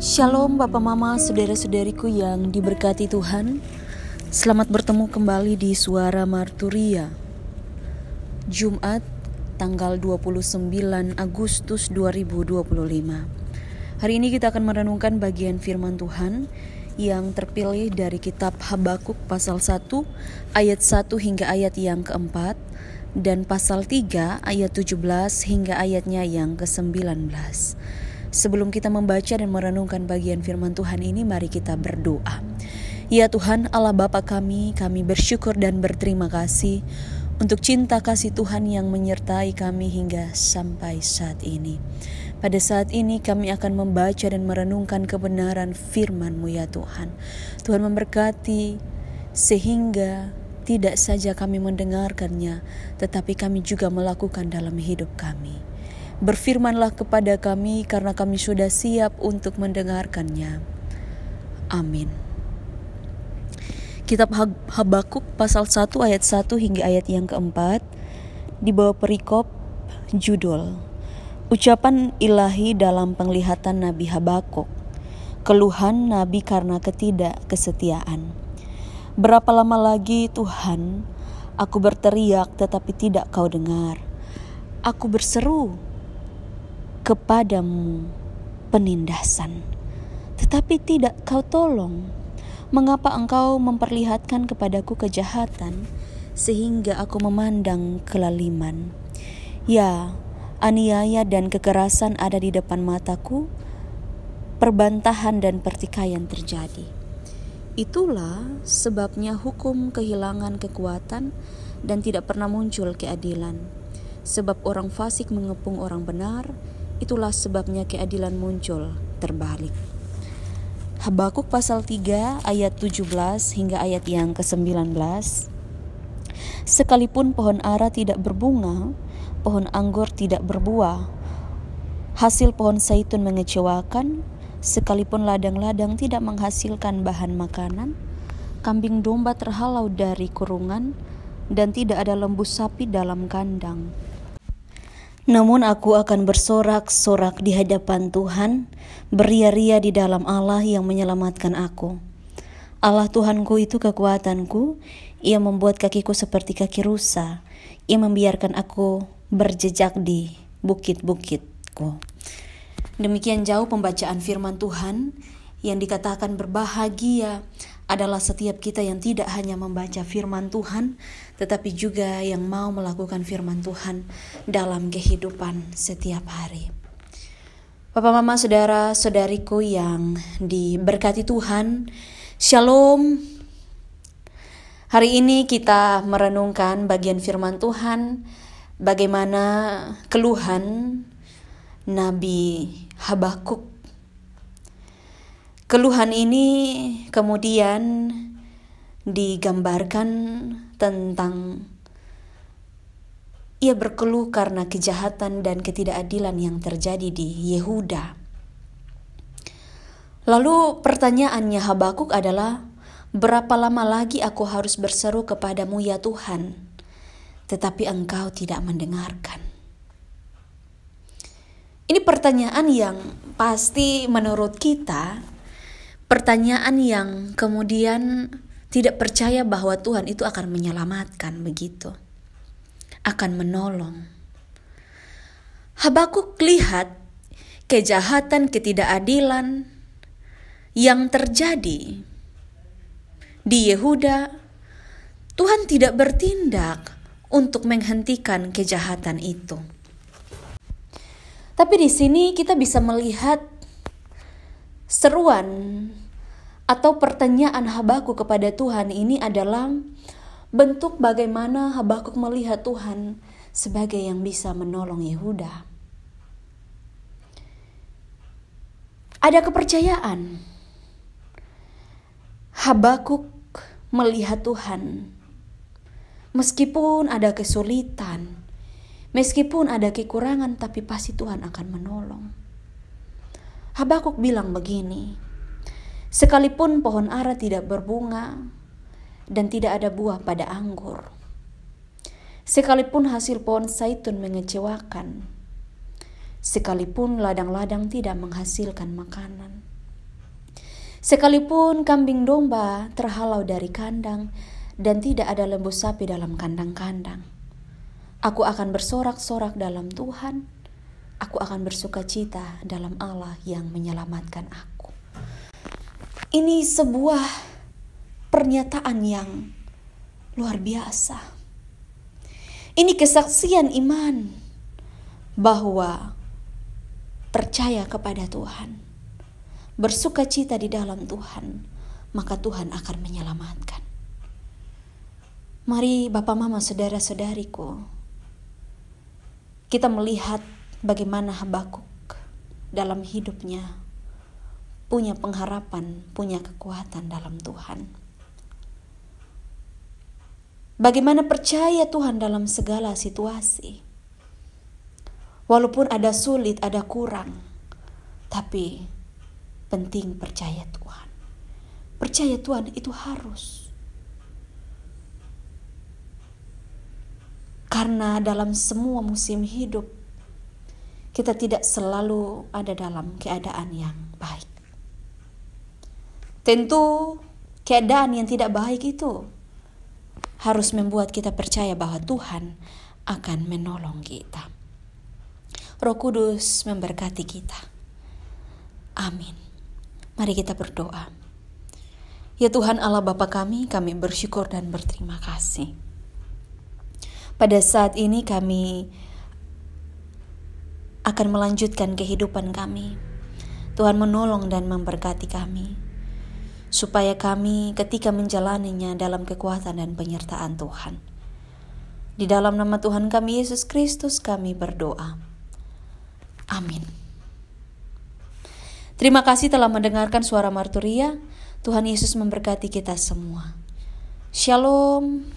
Shalom Bapak Mama, saudara-saudariku yang diberkati Tuhan. Selamat bertemu kembali di Suara Marturia. Jumat tanggal 29 Agustus 2025. Hari ini kita akan merenungkan bagian firman Tuhan yang terpilih dari kitab Habakuk pasal 1 ayat 1 hingga ayat yang keempat dan pasal 3 ayat 17 hingga ayatnya yang ke-19. Sebelum kita membaca dan merenungkan bagian firman Tuhan ini, mari kita berdoa. Ya Tuhan Allah Bapa kami bersyukur dan berterima kasih untuk cinta kasih Tuhan yang menyertai kami hingga sampai saat ini. Pada saat ini kami akan membaca dan merenungkan kebenaran firman-Mu ya Tuhan. Tuhan memberkati sehingga tidak saja kami mendengarkannya, tetapi kami juga melakukan dalam hidup kami. Berfirmanlah kepada kami karena kami sudah siap untuk mendengarkannya. Amin. Kitab Habakuk pasal 1 ayat 1 hingga ayat yang keempat di bawah perikop judul Ucapan Ilahi dalam Penglihatan Nabi Habakuk. Keluhan Nabi karena ketidakkesetiaan. Berapa lama lagi Tuhan, aku berteriak tetapi tidak kau dengar. Aku berseru kepadamu penindasan, tetapi tidak kau tolong. Mengapa engkau memperlihatkan kepadaku kejahatan, sehingga aku memandang kelaliman? Ya, aniaya dan kekerasan ada di depan mataku, perbantahan dan pertikaian terjadi. Itulah sebabnya hukum kehilangan kekuatan dan tidak pernah muncul keadilan. Sebab orang fasik mengepung orang benar, itulah sebabnya keadilan muncul terbalik. Habakuk pasal 3 ayat 17 hingga ayat yang ke-19. Sekalipun pohon ara tidak berbunga, pohon anggur tidak berbuah, hasil pohon zaitun mengecewakan, sekalipun ladang-ladang tidak menghasilkan bahan makanan, kambing domba terhalau dari kurungan, dan tidak ada lembu sapi dalam kandang. Namun aku akan bersorak-sorak di hadapan Tuhan, beria-ria di dalam Allah yang menyelamatkan aku. Allah Tuhanku itu kekuatanku, Ia membuat kakiku seperti kaki rusa, Ia membiarkan aku berjejak di bukit-bukitku. Demikian jauh pembacaan firman Tuhan yang dikatakan berbahagia adalah setiap kita yang tidak hanya membaca firman Tuhan, tetapi juga yang mau melakukan firman Tuhan dalam kehidupan setiap hari. Bapak, Mama, saudara-saudariku yang diberkati Tuhan, Shalom. Hari ini kita merenungkan bagian firman Tuhan, bagaimana keluhan Nabi Habakuk. Keluhan ini kemudian digambarkan tentang ia berkeluh karena kejahatan dan ketidakadilan yang terjadi di Yehuda. Lalu pertanyaannya Habakuk adalah, berapa lama lagi aku harus berseru kepadamu ya Tuhan, tetapi engkau tidak mendengarkan? Ini pertanyaan yang pasti menurut kita, pertanyaan yang kemudian tidak percaya bahwa Tuhan itu akan menyelamatkan begitu, akan menolong. Habakuk lihat kejahatan, ketidakadilan yang terjadi di Yehuda. Tuhan tidak bertindak untuk menghentikan kejahatan itu. Tapi di sini kita bisa melihat seruan atau pertanyaan Habakuk kepada Tuhan ini adalah bentuk bagaimana Habakuk melihat Tuhan sebagai yang bisa menolong Yehuda. Ada kepercayaan. Habakuk melihat Tuhan meskipun ada kesulitan, meskipun ada kekurangan, tapi pasti Tuhan akan menolong. Habakuk bilang begini, sekalipun pohon ara tidak berbunga dan tidak ada buah pada anggur, sekalipun hasil pohon zaitun mengecewakan, sekalipun ladang-ladang tidak menghasilkan makanan, Sekalipun kambing domba terhalau dari kandang dan tidak ada lembu sapi dalam kandang-kandang, aku akan bersorak-sorak dalam Tuhan. Aku akan bersukacita dalam Allah yang menyelamatkan aku. Ini sebuah pernyataan yang luar biasa. Ini kesaksian iman bahwa percaya kepada Tuhan, bersukacita di dalam Tuhan, maka Tuhan akan menyelamatkan. Mari Bapak, Mama, saudara-saudariku, kita melihat bagaimana Habakuk dalam hidupnya punya pengharapan, punya kekuatan dalam Tuhan. Bagaimana percaya Tuhan dalam segala situasi. Walaupun ada sulit, ada kurang, tapi penting percaya Tuhan. Percaya Tuhan itu harus. Karena dalam semua musim hidup, kita tidak selalu ada dalam keadaan yang baik. Tentu keadaan yang tidak baik itu harus membuat kita percaya bahwa Tuhan akan menolong kita. Roh Kudus memberkati kita. Amin. Mari kita berdoa. Ya Tuhan Allah Bapa kami bersyukur dan berterima kasih. Pada saat ini kami akan melanjutkan kehidupan kami. Tuhan menolong dan memberkati kami, supaya kami ketika menjalaninya dalam kekuatan dan penyertaan Tuhan. Di dalam nama Tuhan kami Yesus Kristus kami berdoa. Amin. Terima kasih telah mendengarkan suara Marturia. Tuhan Yesus memberkati kita semua. Shalom.